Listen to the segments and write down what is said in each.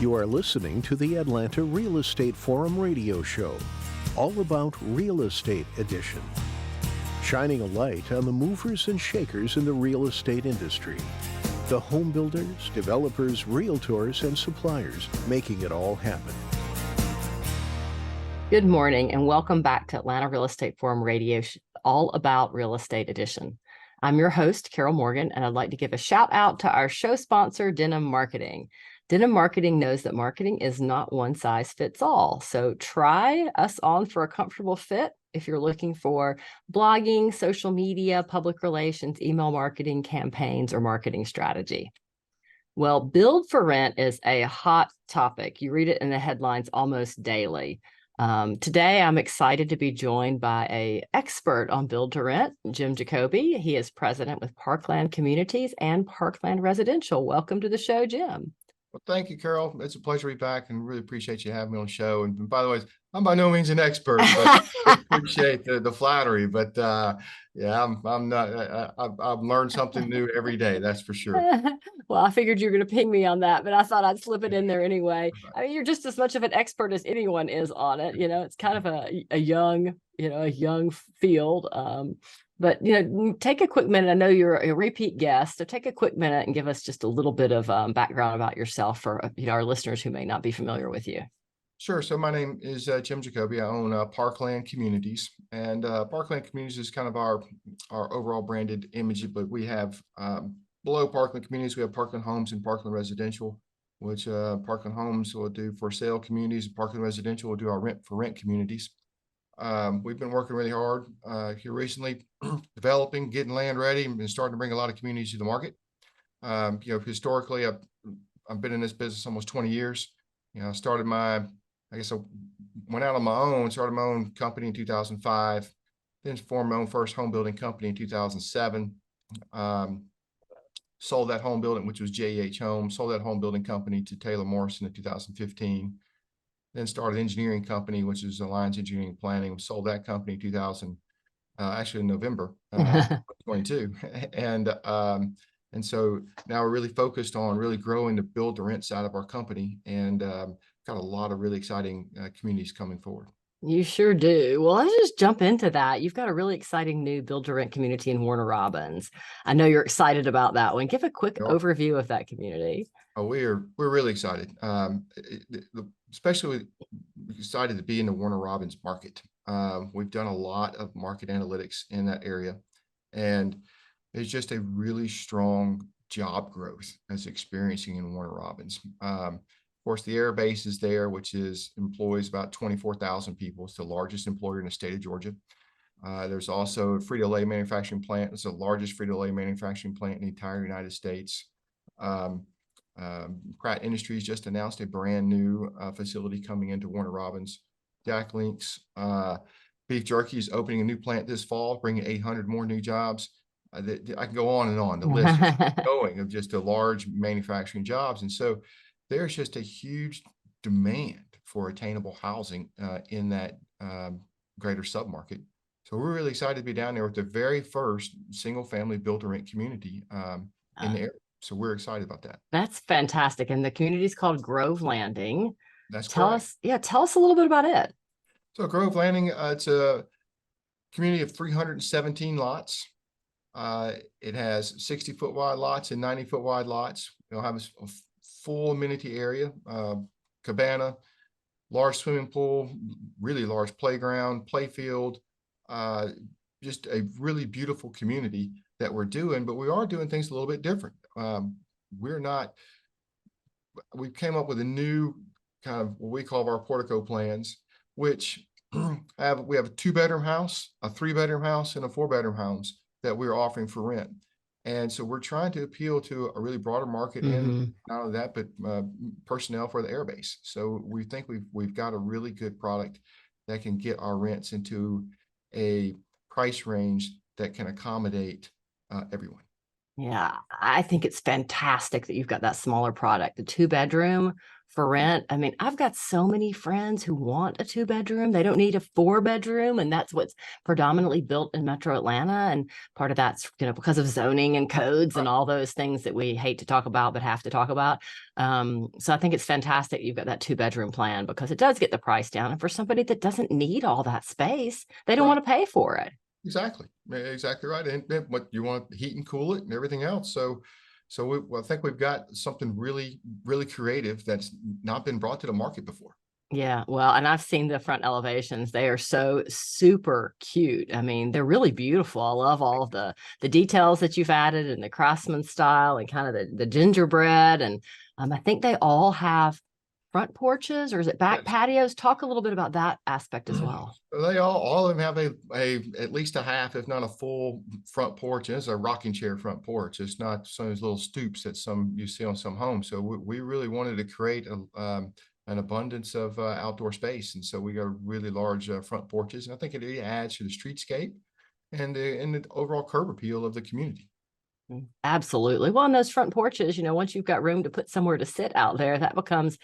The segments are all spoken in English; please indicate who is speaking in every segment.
Speaker 1: You are listening to the Atlanta Real Estate Forum radio show, all about real estate edition, shining a light on the movers and shakers in the real estate industry, the home builders, developers, realtors, and suppliers making it all happen.
Speaker 2: Good morning and welcome back to Atlanta Real Estate Forum radio, all about real estate edition. I'm your host, Carol Morgan, and I'd like to give a shout out to our show sponsor, Denim Marketing. Denim Marketing knows that marketing is not one size fits all. So try us on for a comfortable fit if you're looking for blogging, social media, public relations, email marketing, campaigns, or marketing strategy. Well, build for rent is a hot topic. You read it in the headlines almost daily. Today, I'm excited to be joined by an expert on build to rent, Jim Jacobi. He is president with Parkland Communities and Parkland Residential. Welcome to the show, Jim.
Speaker 3: Well, thank you, Carol. It's a pleasure to be back and really appreciate you having me on the show. And by the way, I'm by no means an expert, but I appreciate the flattery. But yeah, I'm not. I've learned something new every day. That's for sure.
Speaker 2: Well, I figured you were going to ping me on that, but I thought I'd slip it in there anyway. I mean, you're just as much of an expert as anyone is on it. You know, it's kind of a young field. But, take a quick minute. I know you're a repeat guest, so take a quick minute and give us just a little bit of background about yourself for, our listeners who may not be familiar with you.
Speaker 3: Sure. So my name is Jim Jacobi. I own Parkland Communities, and Parkland Communities is kind of our overall branded image, but we have below Parkland Communities, we have Parkland Homes and Parkland Residential, which Parkland Homes will do for sale communities. Parkland Residential will do our rent communities. We've been working really hard here recently, developing, getting land ready, and starting to bring a lot of communities to the market. Historically, I've been in this business almost 20 years. I started I went out on my own, started my own company in 2005, then formed my own first home building company in 2007. Sold that home building, which was JH Homes, sold that home building company to Taylor Morrison in 2015. Then started an engineering company, which is Alliance Engineering Planning. Sold that company in in November 2022. And so now we're really focused on really growing the build to rent side of our company, and got a lot of really exciting communities coming forward.
Speaker 2: You sure do. Well, let's just jump into that. You've got a really exciting new build to rent community in Warner Robins. I know you're excited about that one. Give a quick overview of that community.
Speaker 3: Oh, we're really excited. Especially excited to be in the Warner Robins market. We've done a lot of market analytics in that area, and there's just a really strong job growth as experiencing in Warner Robins. Of course, the air base is there, which employs about 24,000 people. It's the largest employer in the state of Georgia. There's also a Frito-Lay manufacturing plant. It's the largest Frito-Lay manufacturing plant in the entire United States. Pratt Industries just announced a brand new facility coming into Warner Robins. Jack Link's Beef Jerky is opening a new plant this fall, bringing 800 more new jobs. I can go on and on. The list is going of just the large manufacturing jobs. And so there's just a huge demand for attainable housing in that greater submarket. So we're really excited to be down there with the very first single family build to rent community in the area. So we're excited about that.
Speaker 2: That's fantastic. And the community is called Grove Landing.
Speaker 3: That's
Speaker 2: tell
Speaker 3: correct.
Speaker 2: Tell us a little bit about it.
Speaker 3: So Grove Landing, it's a community of 317 lots. It has 60-foot wide lots and 90-foot wide lots. It'll have a full amenity area, cabana, large swimming pool, really large playground, playfield, just a really beautiful community that we're doing, but we are doing things a little bit different. We came up with a new kind of what we call our portico plans, which we have a 2-bedroom house, a 3-bedroom house, and a 4-bedroom house that we're offering for rent. And so we're trying to appeal to a really broader market, and not only that, but personnel for the airbase. So we think we've got a really good product that can get our rents into a price range that can accommodate everyone.
Speaker 2: Yeah, I think it's fantastic that you've got that smaller product, the 2-bedroom for rent. I mean, I've got so many friends who want a 2-bedroom. They don't need a 4-bedroom, and that's what's predominantly built in Metro Atlanta. And part of that's, because of zoning and codes and all those things that we hate to talk about but have to talk about. So I think it's fantastic you've got that 2-bedroom plan, because it does get the price down. And for somebody that doesn't need all that space, they don't
Speaker 3: Right.
Speaker 2: want to pay for it.
Speaker 3: Exactly. Exactly right. And what you want to heat and cool it and everything else. Well, I think we've got something really, really creative that's not been brought to the market before.
Speaker 2: Yeah, well, and I've seen the front elevations. They are so super cute. I mean, they're really beautiful. I love all of the details that you've added and the craftsman style and kind of the gingerbread. And I think they all have front porches, or is it back
Speaker 3: Yes.
Speaker 2: patios? Talk a little bit about that aspect as well.
Speaker 3: They all of them have a at least a half, if not a full front porch. And it's a rocking chair front porch. It's not some of those little stoops that some you see on some homes. So we really wanted to create an abundance of outdoor space, and so we got really large front porches. And I think it adds to the streetscape and the overall curb appeal of the community.
Speaker 2: Absolutely. Well, and those front porches, once you've got room to put somewhere to sit out there, that becomes,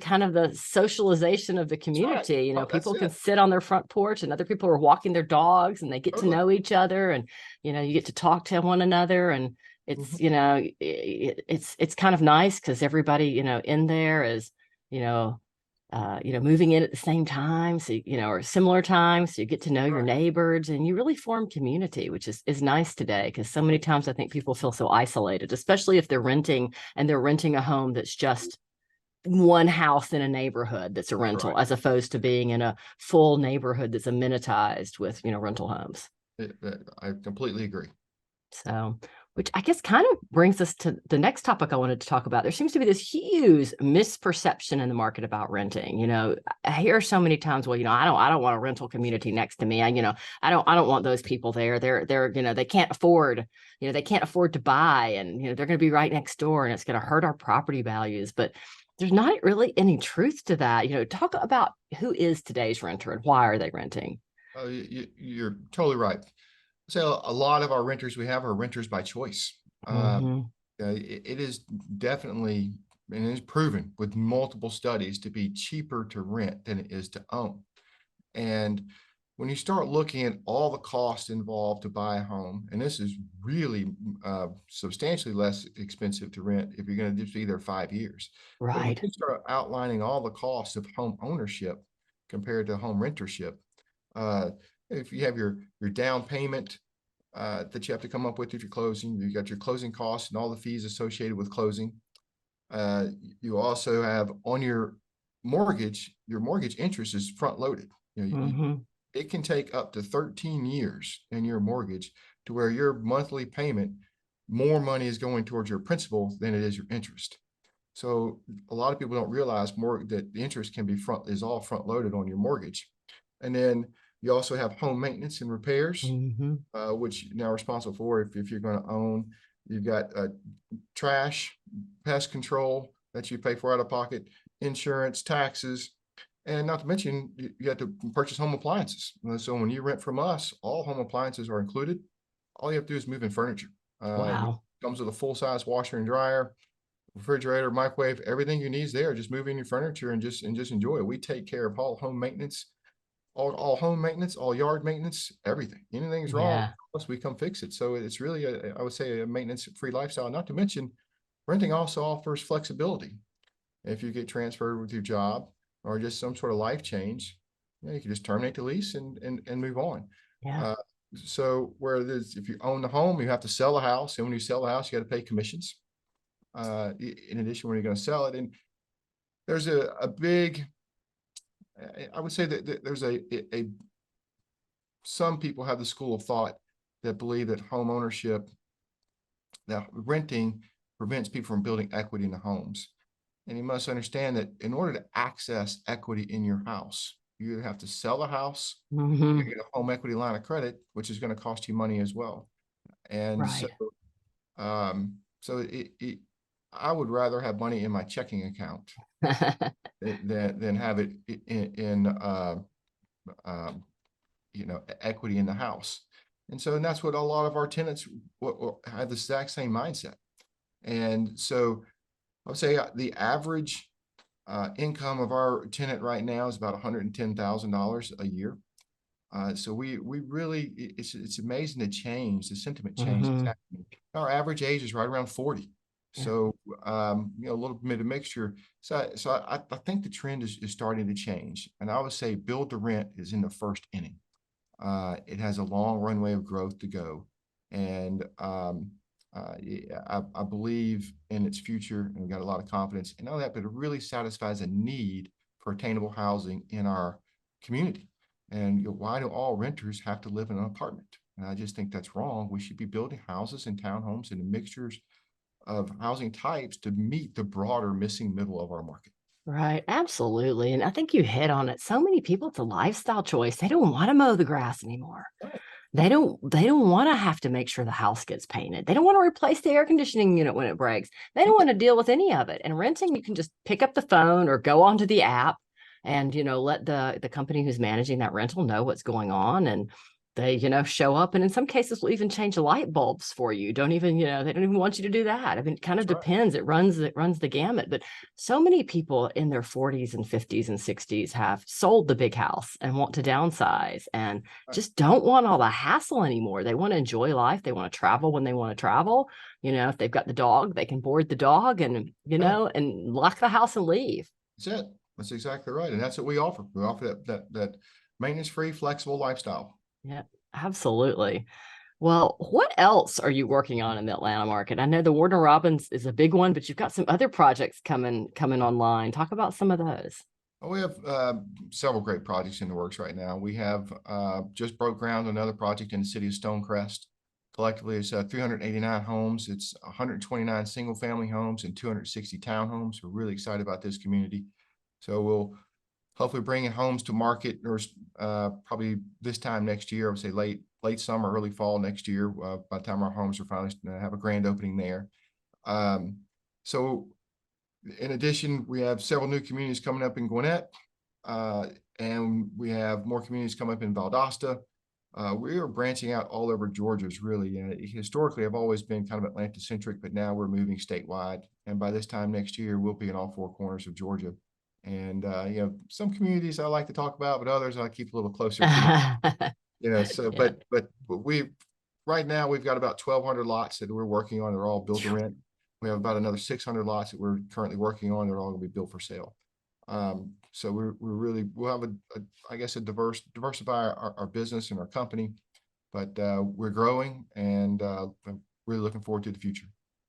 Speaker 2: kind of the socialization of the
Speaker 3: That's right.
Speaker 2: community.
Speaker 3: Oh, that's
Speaker 2: People can
Speaker 3: it.
Speaker 2: sit on their front porch and other people are walking their dogs and they get to
Speaker 3: Totally.
Speaker 2: know each other, and, you get to talk to one another. And it's,
Speaker 3: Mhm.
Speaker 2: it's kind of nice because everybody, in there is, you know, moving in at the same time. So, or similar times. So you get to know your
Speaker 3: Right.
Speaker 2: neighbors and you really form community, which is nice today. Cause so many times I think people feel so isolated, especially if they're renting and they're renting a home that's just one house in a neighborhood that's a rental,
Speaker 3: Right.
Speaker 2: as opposed to being in a full neighborhood that's amenitized with, rental homes.
Speaker 3: I completely agree.
Speaker 2: So, which I guess kind of brings us to the next topic I wanted to talk about. There seems to be this huge misperception in the market about renting. I hear so many times, well, I don't want a rental community next to me. I don't want those people there. They're, they can't afford, they can't afford to buy, and, they're going to be right next door and it's going to hurt our property values. But there's not really any truth to that. Talk about who is today's renter and why are they renting?
Speaker 3: You're totally right. So a lot of our renters we have are renters by choice.
Speaker 2: Mm-hmm.
Speaker 3: It is definitely, and it is proven with multiple studies, to be cheaper to rent than it is to own. And when you start looking at all the costs involved to buy a home, and this is really substantially less expensive to rent if you're going to just be there 5 years. But when
Speaker 2: Right.
Speaker 3: you start outlining all the costs of home ownership compared to home rentership, uh, if you have your down payment that you have to come up with if you're closing, you got your closing costs and all the fees associated with closing. Uh, you also have on your mortgage interest is front loaded.
Speaker 2: Mm-hmm.
Speaker 3: It can take up to 13 years in your mortgage to where your monthly payment, more money is going towards your principal than it is your interest. So a lot of people don't realize more that the interest is all front loaded on your mortgage. And then you also have home maintenance and repairs,
Speaker 2: Mm-hmm.
Speaker 3: which you're now responsible for if you're going to own. You've got trash, pest control that you pay for out of pocket, insurance, taxes, and not to mention you have to purchase home appliances. So when you rent from us, all home appliances are included. All you have to do is move in furniture.
Speaker 2: Wow.
Speaker 3: Comes with a full-size washer and dryer, refrigerator, microwave, everything you need is there. Just move in your furniture and just enjoy it. We take care of all home maintenance, all home maintenance, all yard maintenance, everything. Anything's wrong,
Speaker 2: Yeah.
Speaker 3: plus we come fix it. So it's really I would say a maintenance-free lifestyle. Not to mention, renting also offers flexibility. If you get transferred with your job or just some sort of life change, you can just terminate the lease and move on.
Speaker 2: Yeah.
Speaker 3: Uh, so where if you own the home, you have to sell the house, and when you sell the house, you got to pay commissions. In addition, when you're going to sell it, and there's a big, I would say that there's a some people have the school of thought that believe that home ownership, that renting prevents people from building equity in the homes. And you must understand that in order to access equity in your house, you either have to sell the house, you
Speaker 2: Mm-hmm.
Speaker 3: get a home equity line of credit, which is going to cost you money as well. And so,
Speaker 2: Right.
Speaker 3: I would rather have money in my checking account than have it in equity in the house. And so, and that's what a lot of our tenants have the exact same mindset. And so I would say the average income of our tenant right now is about $110,000 a year. So we really, it's amazing the change, the sentiment change that's
Speaker 2: Hmm.
Speaker 3: happening. Our average age is right around 40.
Speaker 2: Yeah.
Speaker 3: So, a little bit of mixture. So I think the trend is starting to change. And I would say build to rent is in the first inning. It has a long runway of growth to go. And yeah, I believe in its future, and we've got a lot of confidence in all that, but it really satisfies a need for attainable housing in our community. And why do all renters have to live in an apartment? And I just think that's wrong. We should be building houses and townhomes and mixtures of housing types to meet the broader missing middle of our market.
Speaker 2: Right, absolutely. And I think you hit on it. So many people, it's a lifestyle choice. They don't want to mow the grass anymore.
Speaker 3: Right.
Speaker 2: They don't want to have to make sure the house gets painted. They don't want to replace the air conditioning unit when it breaks. They don't want to deal with any of it. And renting, you can just pick up the phone or go onto the app and let the company who's managing that rental know what's going on, and they show up, and in some cases will even change light bulbs for you. Don't even they don't even want you to do that. I mean, it kind of
Speaker 3: That's right.
Speaker 2: depends. It runs the gamut. But so many people in their 40s and 50s and 60s have sold the big house and want to downsize and
Speaker 3: Right.
Speaker 2: just don't want all the hassle anymore. They want to enjoy life. They want to travel when they want to travel. If they've got the dog, they can board the dog and
Speaker 3: Yeah.
Speaker 2: and lock the house and leave.
Speaker 3: That's it. That's exactly right. And that's what we offer. We offer that maintenance-free, flexible lifestyle.
Speaker 2: Yeah, absolutely. Well, what else are you working on in the Atlanta market? I know the Warner Robins is a big one, but you've got some other projects coming online. Talk about some of those.
Speaker 3: Well, we have several great projects in the works right now. We have just broke ground on another project in the city of Stonecrest. Collectively, it's 389 homes. It's 129 single-family homes and 260 townhomes. We're really excited about this community. So we'll hopefully bring in homes to market, or probably this time next year. I would say late summer, early fall next year. By the time our homes are finally have a grand opening there. So in addition, we have several new communities coming up in Gwinnett, and we have more communities coming up in Valdosta. We are branching out all over Georgia. Really, historically, I've always been kind of Atlanta centric, but now we're moving statewide. And by this time next year, we'll be in all four corners of Georgia. And some communities I like to talk about, but others I keep a little closer to my, So,
Speaker 2: Yeah.
Speaker 3: but we right now we've got about 1,200 lots that we're working on. They're all built to rent. We have about another 600 lots that we're currently working on. They're all going to be built for sale. So we'll have I guess diversify our business and our company, but we're growing, and I'm really looking forward to the future.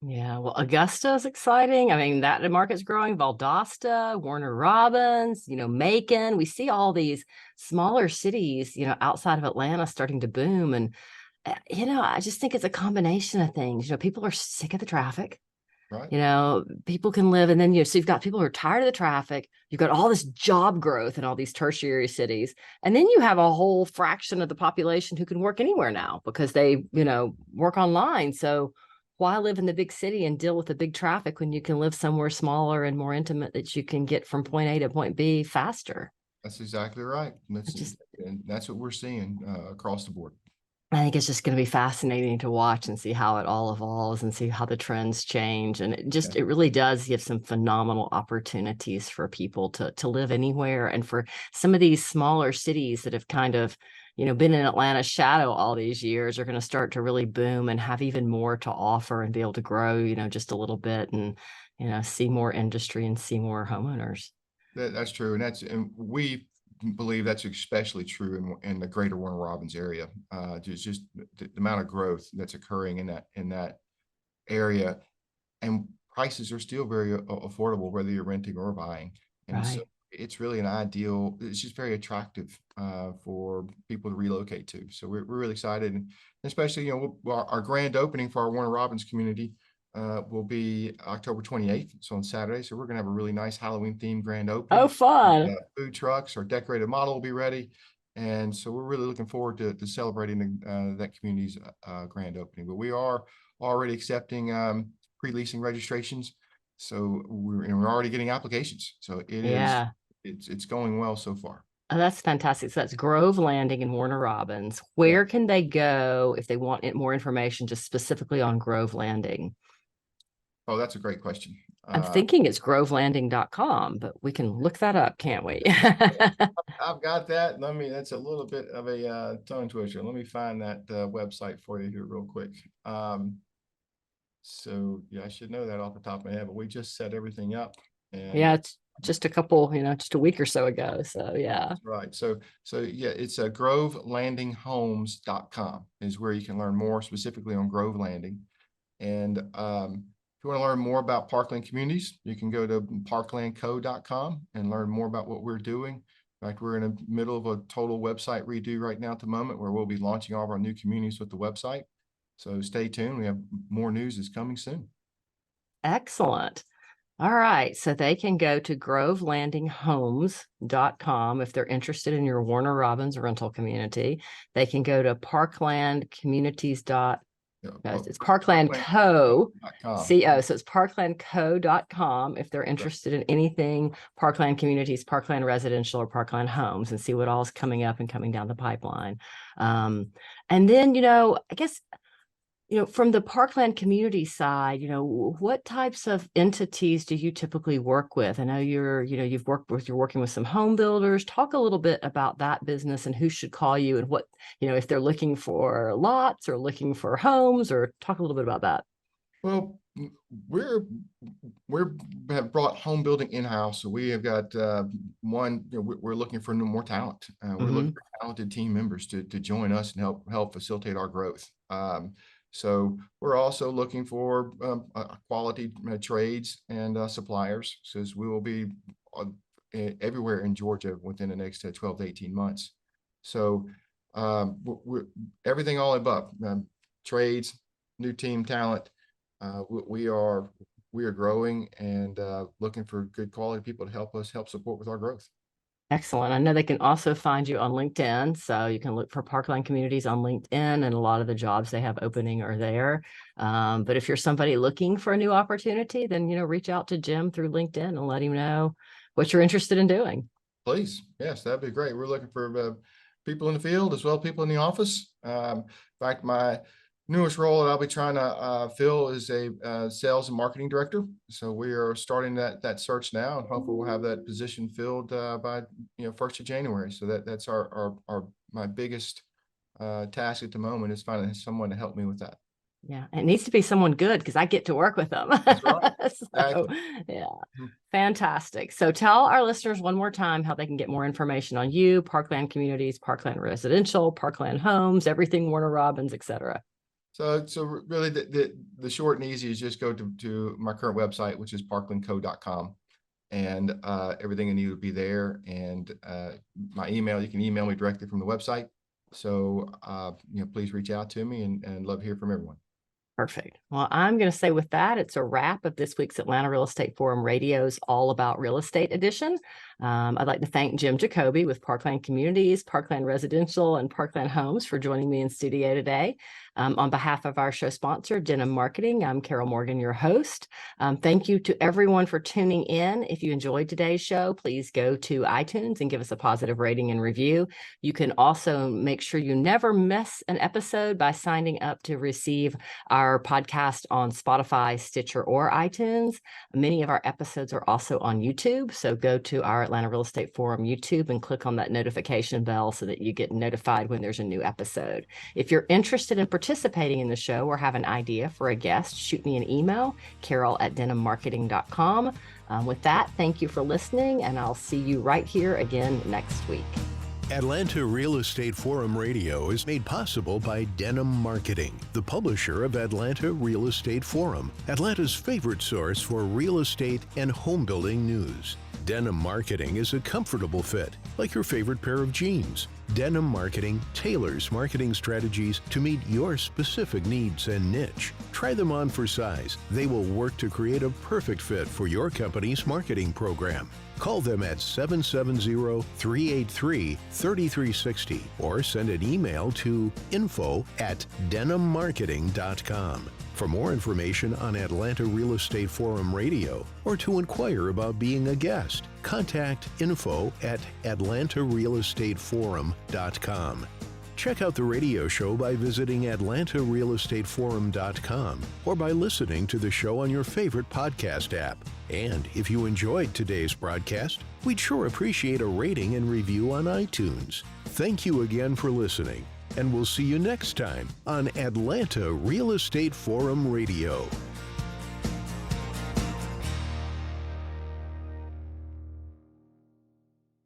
Speaker 2: Yeah, well, Augusta is exciting. I mean, that market's growing. Valdosta, Warner Robins, Macon. We see all these smaller cities, outside of Atlanta starting to boom. And, I just think it's a combination of things. People are sick of the traffic.
Speaker 3: Right.
Speaker 2: People can live, and then so you've got people who are tired of the traffic. You've got all this job growth in all these tertiary cities, and then you have a whole fraction of the population who can work anywhere now because they work online. So why live in the big city and deal with the big traffic when you can live somewhere smaller and more intimate that you can get from point A to point B faster?
Speaker 3: That's exactly right. And that's what we're seeing across the board.
Speaker 2: I think it's just going to be fascinating to watch and see how it all evolves and see how the trends change. And it really does give some phenomenal opportunities for people to live anywhere. And for some of these smaller cities that have kind of, been in Atlanta's shadow all these years are going to start to really boom and have even more to offer and be able to grow, just a little bit and, see more industry and see more homeowners.
Speaker 3: That's true. And we believe that's especially true in the greater Warner Robins area. Just the amount of growth that's occurring in that area, and prices are still very affordable, whether you're renting or buying. And so
Speaker 2: Right.
Speaker 3: it's really it's just very attractive for people to relocate to. So we're really excited, and especially, our grand opening for our Warner Robins community will be October 28th. So on Saturday. So we're going to have a really nice Halloween themed grand
Speaker 2: Oh,
Speaker 3: opening.
Speaker 2: fun.
Speaker 3: Food trucks, our decorated model will be ready. And so we're really looking forward to celebrating that community's grand opening. But we are already accepting pre-leasing registrations. So we're already getting applications. So
Speaker 2: Yeah.
Speaker 3: it's going well so far.
Speaker 2: Oh, that's fantastic. So that's Grove Landing in Warner Robins.
Speaker 3: Yeah.
Speaker 2: Where can they go if they want more information just specifically on Grove Landing?
Speaker 3: Oh, that's a great question.
Speaker 2: I'm thinking it's grovelanding.com, but we can look that up, can't we?
Speaker 3: I've got that. That's a little bit of a tongue twister. Let me find that website for you here real quick. So yeah, I should know that off the top of my head, but we just set everything up. And
Speaker 2: Yeah, it's just a couple, just a week or so ago. So yeah.
Speaker 3: that's right. So yeah, it's grovelandinghomes.com is where you can learn more specifically on Grove Landing. And if you want to learn more about Parkland Communities, you can go to parklandco.com and learn more about what we're doing. In fact, we're in the middle of a total website redo right now at the moment, where we'll be launching all of our new communities with the website. So stay tuned. We have more news is coming soon.
Speaker 2: Excellent. All right. So they can go to grovelandinghomes.com if they're interested in your Warner Robins rental community. They can go to Parkland Communities. It's Parkland Co. So it's parklandco.com if they're interested in anything Parkland Communities, Parkland Residential, or Parkland Homes, and see what all is coming up and coming down the pipeline. And then, I guess, from the Parkland community side, what types of entities do you typically work with? I know you're working with some home builders. Talk a little bit about that business and who should call you and what, if they're looking for lots or looking for homes, or talk a little bit about that.
Speaker 3: Well, we have brought home building in-house. So we have got we're looking for more talent. We're looking for talented team members to join us and help facilitate our growth. So we're also looking for quality trades and suppliers, since we will be everywhere in Georgia within the next 12 to 18 months. So we're everything all above, trades, new team talent. We are growing and looking for good quality people to help support with our growth.
Speaker 2: Excellent. I know they can also find you on LinkedIn. So you can look for Parkland Communities on LinkedIn, and a lot of the jobs they have opening are there. But if you're somebody looking for a new opportunity, then, reach out to Jim through LinkedIn and let him know what you're interested in doing.
Speaker 3: Please. Yes, that'd be great. We're looking for people in the field as well as people in the office. In fact, my newest role that I'll be trying to fill is a sales and marketing director. So we are starting that search now, and hopefully we'll have that position filled by 1st of January. So that's my biggest task at the moment, is finding someone to help me with that.
Speaker 2: Yeah, it needs to be someone good, because I get to work with them.
Speaker 3: That's right.
Speaker 2: So, yeah, fantastic. So tell our listeners one more time how they can get more information on you, Parkland Communities, Parkland Residential, Parkland Homes, everything Warner Robins, etc.
Speaker 3: So really the short and easy is just go to my current website, which is parklandco.com, and everything I need will be there. And my email, you can email me directly from the website. So please reach out to me, and love to hear from everyone.
Speaker 2: Perfect. Well, I'm going to say with that, it's a wrap of this week's Atlanta Real Estate Forum Radio's All About Real Estate edition. I'd like to thank Jim Jacobi with Parkland Communities, Parkland Residential, and Parkland Homes for joining me in studio today. On behalf of our show sponsor, Denim Marketing, I'm Carol Morgan, your host. Thank you to everyone for tuning in. If you enjoyed today's show, please go to iTunes and give us a positive rating and review. You can also make sure you never miss an episode by signing up to receive our podcast on Spotify, Stitcher, or iTunes. Many of our episodes are also on YouTube. So go to our Atlanta Real Estate Forum YouTube and click on that notification bell so that you get notified when there's a new episode. If you're interested in participating in the show or have an idea for a guest, shoot me an email, carol@denimmarketing.com. With that, thank you for listening, and I'll see you right here again next week.
Speaker 1: Atlanta Real Estate Forum Radio is made possible by Denim Marketing, the publisher of Atlanta Real Estate Forum, Atlanta's favorite source for real estate and home building news. Denim Marketing is a comfortable fit, like your favorite pair of jeans. Denim Marketing tailors marketing strategies to meet your specific needs and niche. Try them on for size. They will work to create a perfect fit for your company's marketing program. Call them at 770-383-3360 or send an email to info@denimmarketing.com. For more information on Atlanta Real Estate Forum Radio or to inquire about being a guest, contact info@atlantarealestateforum.com. Check out the radio show by visiting atlantarealestateforum.com or by listening to the show on your favorite podcast app. And if you enjoyed today's broadcast, we'd sure appreciate a rating and review on iTunes. Thank you again for listening, and we'll see you next time on Atlanta Real Estate Forum Radio.